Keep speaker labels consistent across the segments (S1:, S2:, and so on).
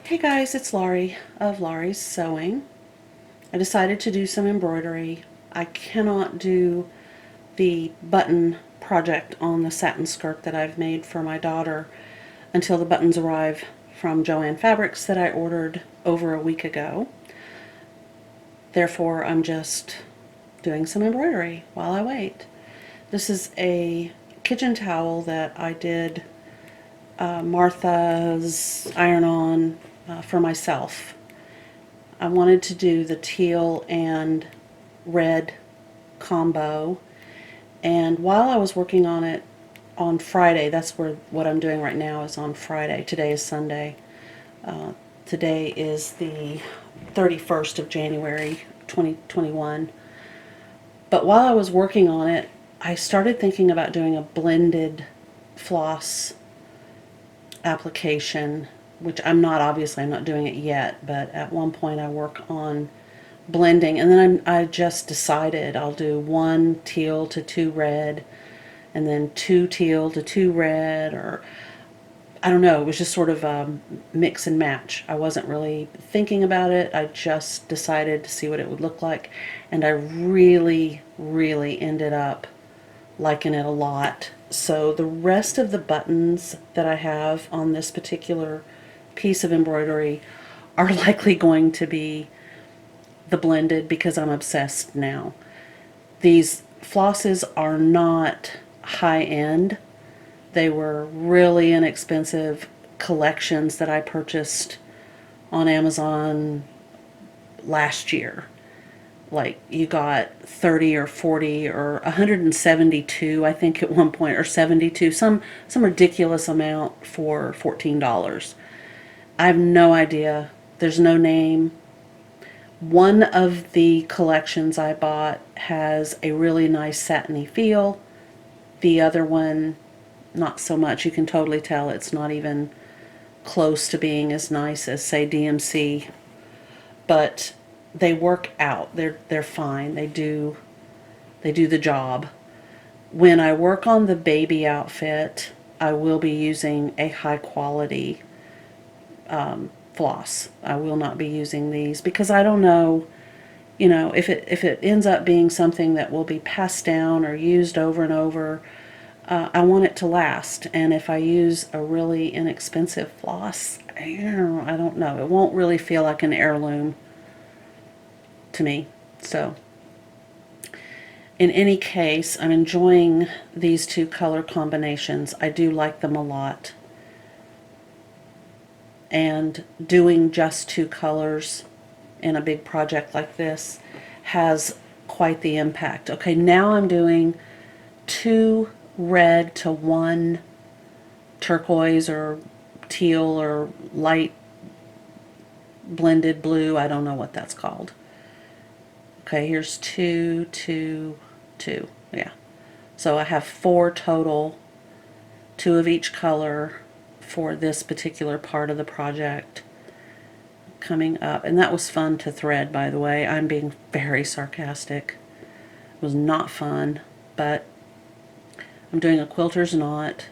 S1: Hey guys, it's Laurie of Laurie's Sewing. I decided to do some embroidery. I cannot do the button project on the satin skirt that I've made for my daughter until the buttons arrive from Joann Fabrics that I ordered over a week ago. Therefore, I'm just doing some embroidery while I wait. This is a kitchen towel that I did Martha's iron-on for myself. I wanted to do the teal and red combo, and while I was working on it on Friday, that's what I'm doing right now is on Friday. Today is Sunday. Today is the 31st of January 2021. But while I was working on it, I started thinking about doing a blended floss application, which I'm not doing it yet, but at one point I work on blending, and then I just decided I'll do 1 teal to 2 red, and then 2 teal to 2 red, or I don't know, it was just sort of a mix and match. I wasn't really thinking about it, I just decided to see what it would look like, and I really ended up liking it a lot. So the rest of the buttons that I have on this particular piece of embroidery are likely going to be the blended because I'm obsessed now. These flosses are not high end. They were really inexpensive collections that I purchased on Amazon last year. Like you got 30 or 40 or 172, I think at one point, or 72, some ridiculous amount for $14. I have no idea. There's no name. One of the collections I bought has a really nice satiny feel. The other one, not so much. You can totally tell it's not even close to being as nice as, say, DMC. But they work out. They're fine. They do the job. When I work on the baby outfit, I will be using a high quality floss. I will not be using these because I don't know, if it ends up being something that will be passed down or used over and over. I want it to last, and if I use a really inexpensive floss, I don't know. It won't really feel like an heirloom to me. So in any case, I'm enjoying these two color combinations. I do like them a lot. And doing just 2 colors in a big project like this has quite the impact. Okay, now I'm doing 2 red to 1 turquoise or teal or light blended blue. I don't know what that's called. Okay, here's 2, 2, 2. Yeah. So I have 4 total, 2 of each color for this particular part of the project coming up. And that was fun to thread, by the way. I'm being very sarcastic. It was not fun, but I'm doing a quilter's knot.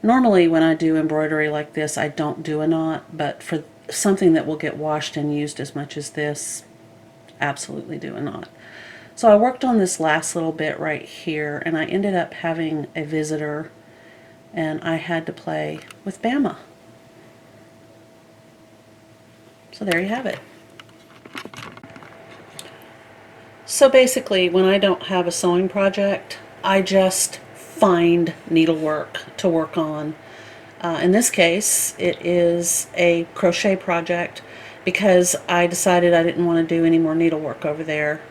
S1: Normally when I do embroidery like this, I don't do a knot, but for something that will get washed and used as much as this, absolutely do a knot. So I worked on this last little bit right here, and I ended up having a visitor, and I had to play with Bama. So there you have it. So basically, when I don't have a sewing project, I just find needlework to work on. In this case, it is a crochet project because I decided I didn't want to do any more needlework over there.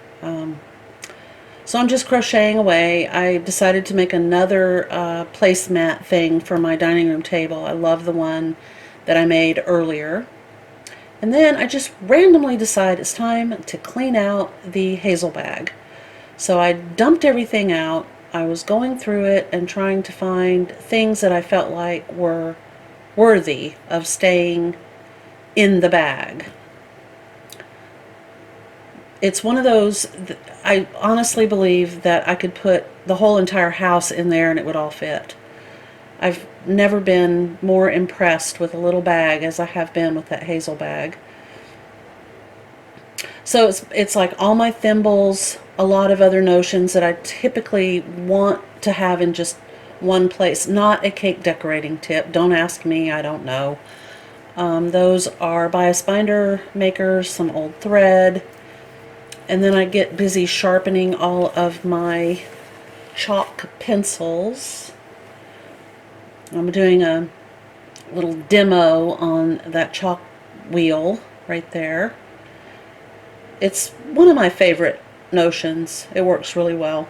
S1: So I'm just crocheting away. I decided to make another placemat thing for my dining room table. I love the one that I made earlier. And then I just randomly decide it's time to clean out the hazel bag. So I dumped everything out. I was going through it and trying to find things that I felt like were worthy of staying in the bag. It's one of those, I honestly believe that I could put the whole entire house in there and it would all fit. I've never been more impressed with a little bag as I have been with that hazel bag. So it's like all my thimbles, a lot of other notions that I typically want to have in just one place. Not a cake decorating tip. Don't ask me, I don't know. Those are bias binder makers, some old thread, and then I get busy sharpening all of my chalk pencils. I'm doing a little demo on that chalk wheel right there. It's one of my favorite notions. It works really well.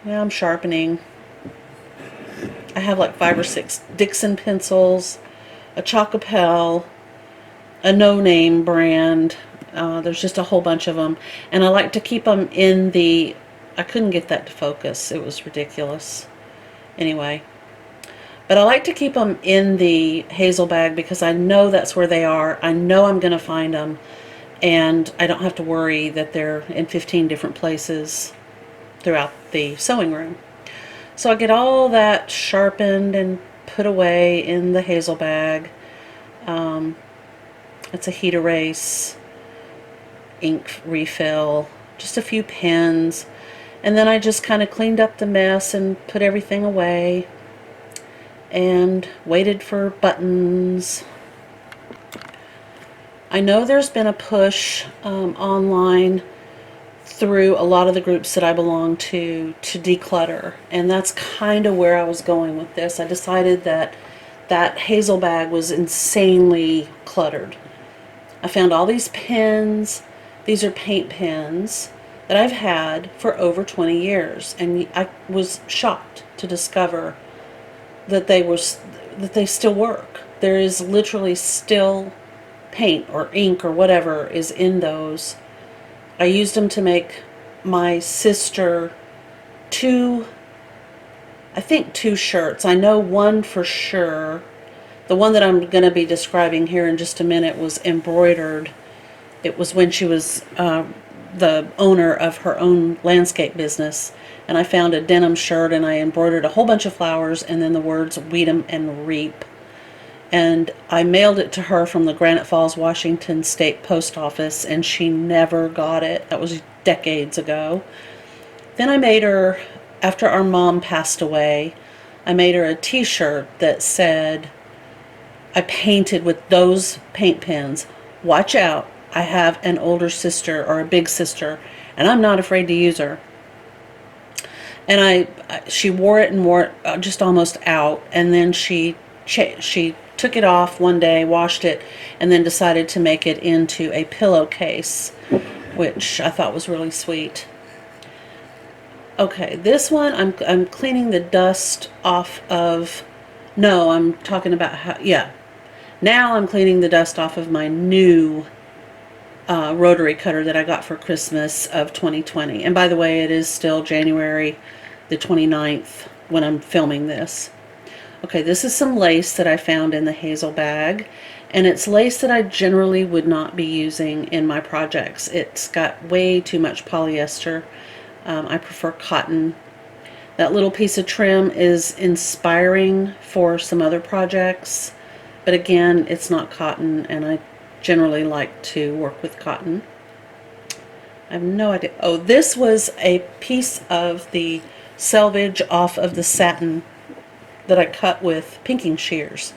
S1: Now I'm sharpening. I have like 5 or 6 Dixon pencils, a Chalkapel, a no-name brand. There's just a whole bunch of them. And I like to keep them in the... I couldn't get that to focus. It was ridiculous. Anyway. But I like to keep them in the hazel bag because I know that's where they are. I know I'm going to find them. And I don't have to worry that they're in 15 different places throughout the sewing room. So I get all that sharpened and put away in the hazel bag. It's a heat erase, ink refill, just a few pens. And then I just kind of cleaned up the mess and put everything away and waited for buttons. I know there's been a push online through a lot of the groups that I belong to declutter, and that's kind of where I was going with this. I decided that that hazel bag was insanely cluttered. I found all these pens. These are paint pens that I've had for over 20 years, and I was shocked to discover that they still work. There is literally still paint or ink or whatever is in those. I used them to make my sister I think two shirts. I know one for sure. The one that I'm going to be describing here in just a minute was embroidered. It was when she was the owner of her own landscape business, and I found a denim shirt and I embroidered a whole bunch of flowers and then the words "Weed 'em and reap." And I mailed it to her from the Granite Falls, Washington State Post Office, and she never got it. That was decades ago. Then I made her, after our mom passed away, I made her a t-shirt that said, I painted with those paint pens, "Watch out, I have an older sister or a big sister, and I'm not afraid to use her." And she wore it and wore it just almost out, and then she took it off one day, washed it, and then decided to make it into a pillowcase, which I thought was really sweet. Okay, this one I'm cleaning the dust off of. No, I'm talking about how. Yeah, now I'm cleaning the dust off of my new rotary cutter that I got for Christmas of 2020. And by the way, it is still January the 29th when I'm filming this. Okay, this is some lace that I found in the hazel bag, and it's lace that I generally would not be using in my projects. It's got way too much polyester. I prefer cotton. That little piece of trim is inspiring for some other projects, but again, it's not cotton, and I generally like to work with cotton. I have no idea. Oh, this was a piece of the selvage off of the satin that I cut with pinking shears.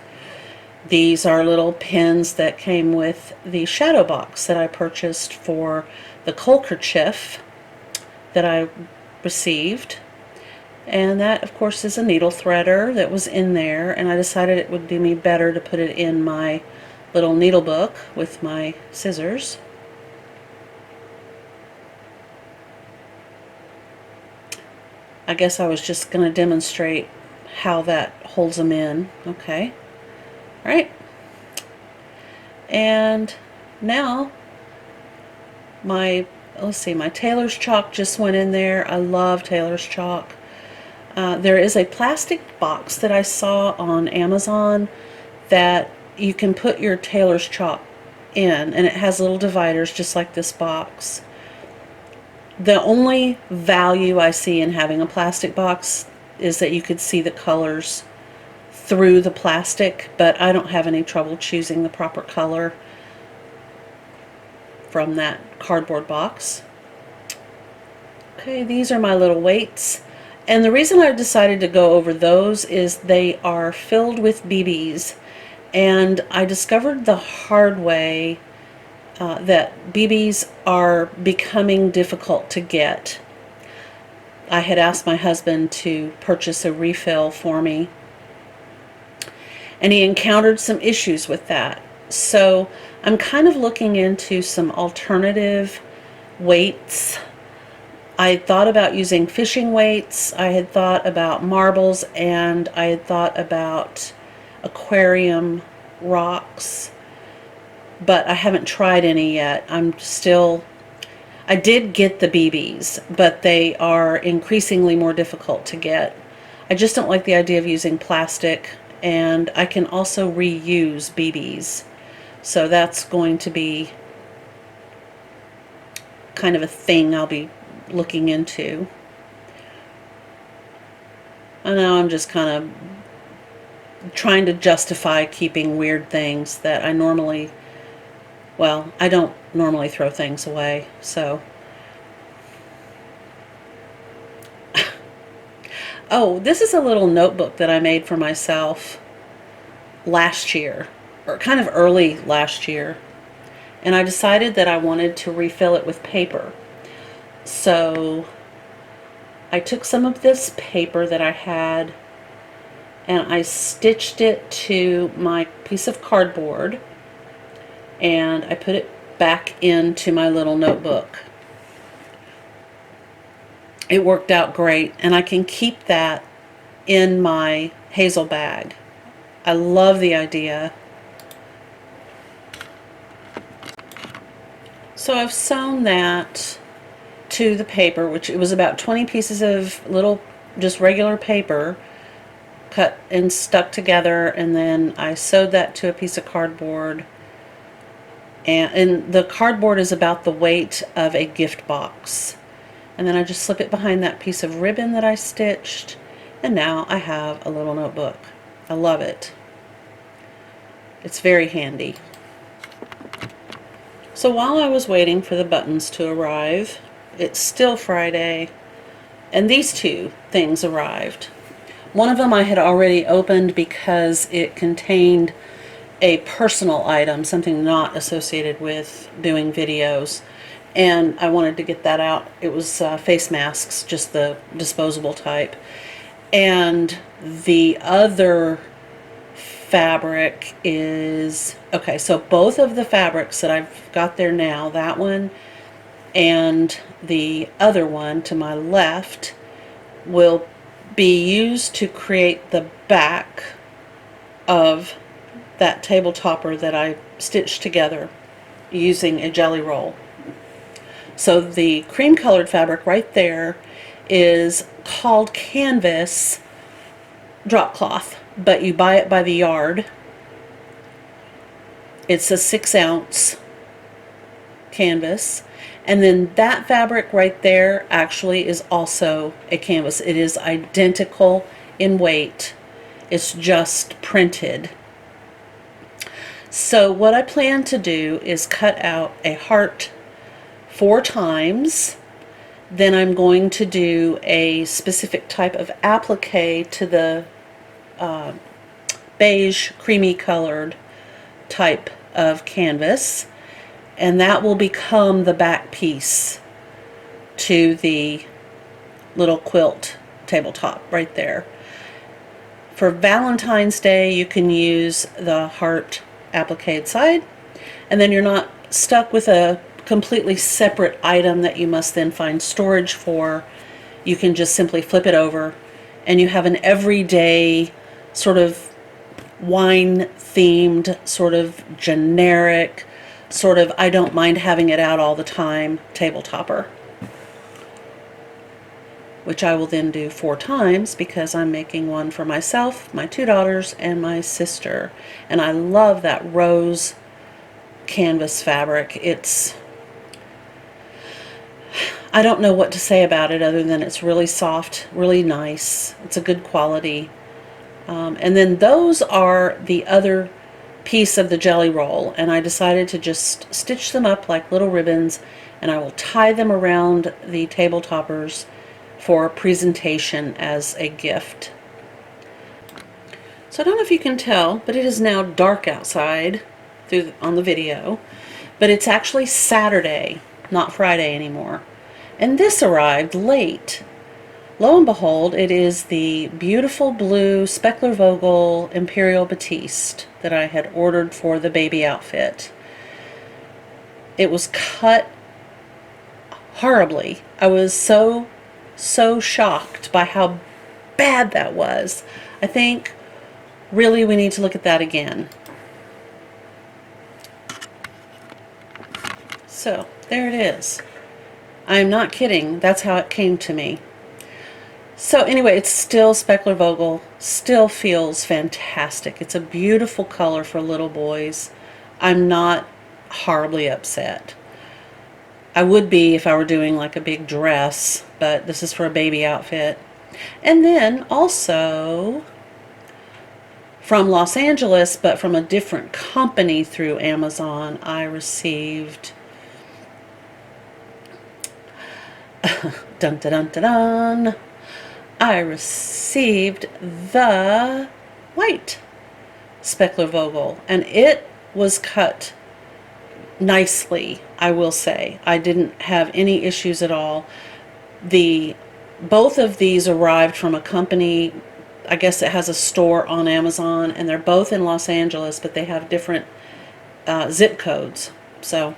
S1: These are little pins that came with the shadow box that I purchased for the coal kerchief that I received. And that, of course, is a needle threader that was in there, and I decided it would do me better to put it in my little needle book with my scissors. I guess I was just going to demonstrate how that holds them in. Okay. All right. And now let's see, my tailor's chalk just went in there. I love tailor's chalk. There is a plastic box that I saw on Amazon that you can put your tailor's chalk in, and it has little dividers just like this box. The only value I see in having a plastic box is that you could see the colors through the plastic, but I don't have any trouble choosing the proper color from that cardboard box. Okay, these are my little weights. And the reason I decided to go over those is they are filled with BBs. And I discovered the hard way that BBs are becoming difficult to get. I had asked my husband to purchase a refill for me, and he encountered some issues with that. So I'm kind of looking into some alternative weights. I had thought about using fishing weights, I had thought about marbles, and I had thought about aquarium rocks, but I haven't tried any yet. I did get the BBs, but they are increasingly more difficult to get. I just don't like the idea of using plastic, and I can also reuse BBs. So that's going to be kind of a thing I'll be looking into. I know I'm just kind of trying to justify keeping weird things that I normally, well, I don't normally throw things away, so. Oh, this is a little notebook that I made for myself last year, or kind of early last year, and I decided that I wanted to refill it with paper. So I took some of this paper that I had and I stitched it to my piece of cardboard, and I put it back into my little notebook. It worked out great, and I can keep that in my hazel bag. I love the idea. So I've sewn that to the paper, which it was about 20 pieces of little just regular paper cut and stuck together, and then I sewed that to a piece of cardboard, and the cardboard is about the weight of a gift box, and then I just slip it behind that piece of ribbon that I stitched, and now I have a little notebook. I love it. It's very handy. So while I was waiting for the buttons to arrive, it's still Friday, and these two things arrived. One of them I had already opened because it contained a personal item, something not associated with doing videos, and I wanted to get that out. It was face masks, just the disposable type. And the other fabric is, okay, so both of the fabrics that I've got there now, that one and the other one to my left, will be used to create the back of that table topper that I stitched together using a jelly roll. So the cream colored fabric right there is called canvas drop cloth, but you buy it by the yard. It's a 6-ounce canvas, and then that fabric right there actually is also a canvas. It is identical in weight, it's just printed. So what I plan to do is cut out a heart 4 times. Then I'm going to do a specific type of applique to the beige creamy colored type of canvas, and that will become the back piece to the little quilt tabletop right there. For Valentine's Day you can use the heart applique side, and then you're not stuck with a completely separate item that you must then find storage for. You can just simply flip it over and you have an everyday sort of wine themed, sort of generic, sort of I don't mind having it out all the time table topper, which I will then do 4 times because I'm making one for myself, my 2 daughters, and my sister. And I love that rose canvas fabric. I don't know what to say about it other than it's really soft, really nice. It's a good quality. And then those are the other piece of the jelly roll, and I decided to just stitch them up like little ribbons, and I will tie them around the table toppers for presentation as a gift. So I don't know if you can tell, but it is now dark outside on the video, but it's actually Saturday, not Friday anymore. And this arrived late. Lo and behold, it is the beautiful blue Spechler-Vogel Imperial Batiste that I had ordered for the baby outfit. It was cut horribly. I was so shocked by how bad that was. I think really we need to look at that again. So there it is. I'm not kidding. That's how it came to me. So anyway, it's still Spechler-Vogel, still feels fantastic. It's a beautiful color for little boys. I'm not horribly upset. I would be if I were doing like a big dress, but this is for a baby outfit. And then also from Los Angeles, but from a different company through Amazon, I received dun dun dun dun dun. I received the white Spechler-Vogel, and it was cut nicely, I will say. I didn't have any issues at all. Both of these arrived from a company, I guess it has a store on Amazon, and they're both in Los Angeles, but they have different zip codes. So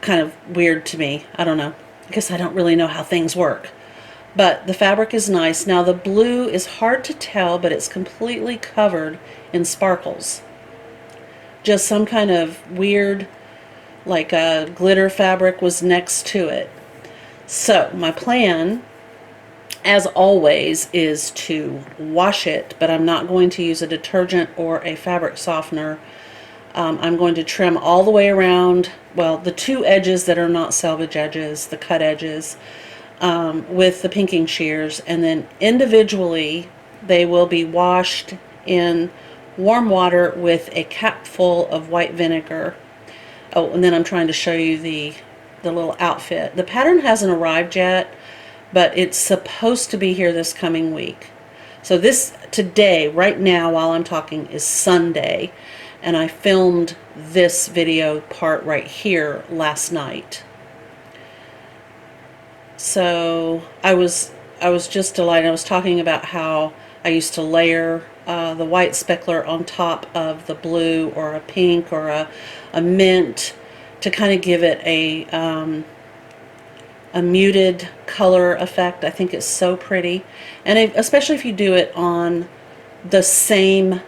S1: kind of weird to me. I don't know. I guess I don't really know how things work. But the fabric is nice. Now the blue is hard to tell, but it's completely covered in sparkles. Just some kind of weird, like a glitter fabric was next to it. So my plan, as always, is to wash it, but I'm not going to use a detergent or a fabric softener. I'm going to trim all the way around, well, the two edges that are not selvage edges, the cut edges, with the pinking shears, and then individually they will be washed in warm water with a cap full of white vinegar. Oh, and then I'm trying to show you the little outfit. The pattern hasn't arrived yet, but it's supposed to be here this coming week. So this today, right now while I'm talking, is Sunday, and I filmed this video part right here last night. So I was just delighted. I was talking about how I used to layer the white speckler on top of the blue or a pink or a mint to kind of give it a muted color effect. I think it's so pretty, and especially if you do it on the same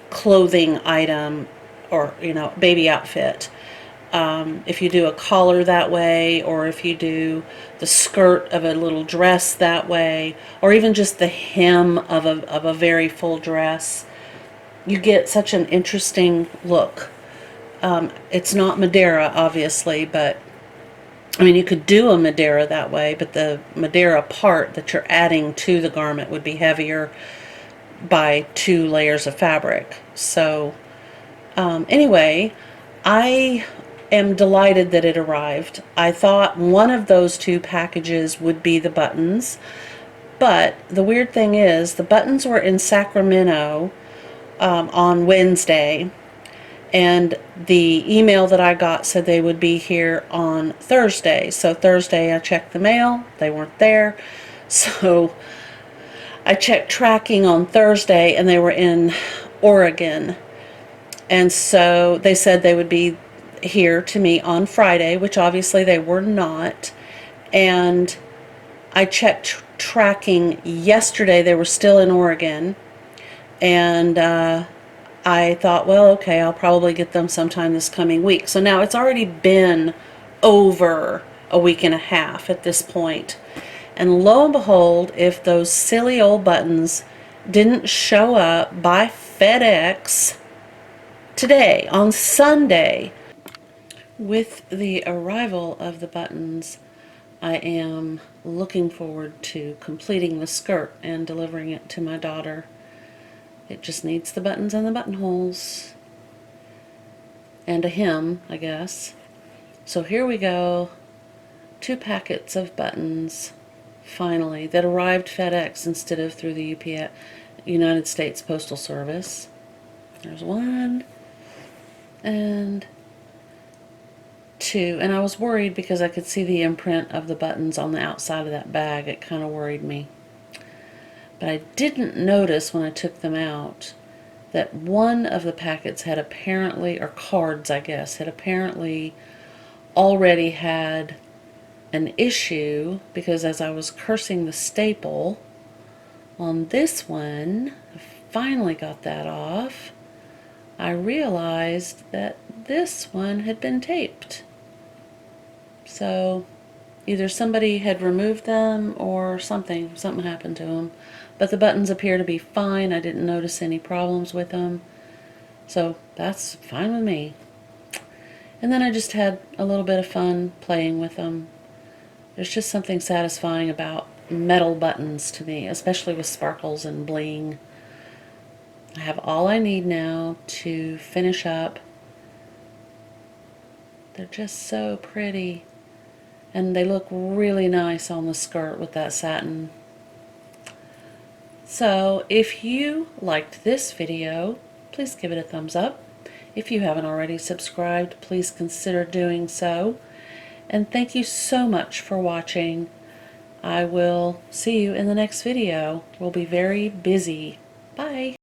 S1: clothing item or baby outfit. If you do a collar that way, or if you do the skirt of a little dress that way, or even just the hem of a very full dress, you get such an interesting look. It's not Madeira, obviously, but I mean, you could do a Madeira that way, but the Madeira part that you're adding to the garment would be heavier by 2 layers of fabric. So anyway, I am delighted that it arrived. I thought one of those 2 packages would be the buttons, but the weird thing is the buttons were in Sacramento on Wednesday, and the email that I got said they would be here on Thursday. So Thursday I checked the mail, they weren't there. So I checked tracking on Thursday and they were in Oregon. And so they said they would be here to me on Friday, which obviously they were not. And I checked tracking yesterday, they were still in Oregon. And I thought, well, okay, I'll probably get them sometime this coming week. So now it's already been over a week and a half at this point. And lo and behold, if those silly old buttons didn't show up by FedEx today, on Sunday, With the arrival of the buttons, I am looking forward to completing the skirt and delivering it to my daughter. It just needs the buttons and the buttonholes. And a hem, I guess. So here we go. 2 packets of buttons, finally, that arrived FedEx instead of through the UPS, United States Postal Service. There's 1 and 2. And I was worried because I could see the imprint of the buttons on the outside of that bag. It kind of worried me. But I didn't notice when I took them out that one of the packets had apparently, or cards I guess, had apparently already had an issue, because as I was cursing the staple on this one, I finally got that off, I realized that this one had been taped. So either somebody had removed them or something happened to them. But the buttons appear to be fine. I didn't notice any problems with them. So that's fine with me. And then I just had a little bit of fun playing with them. There's just something satisfying about metal buttons to me, especially with sparkles and bling. I have all I need now to finish up. They're just so pretty. And they look really nice on the skirt with that satin. So if you liked this video, please give it a thumbs up. If you haven't already subscribed, please consider doing so. And thank you so much for watching. I will see you in the next video. We'll be very busy. Bye.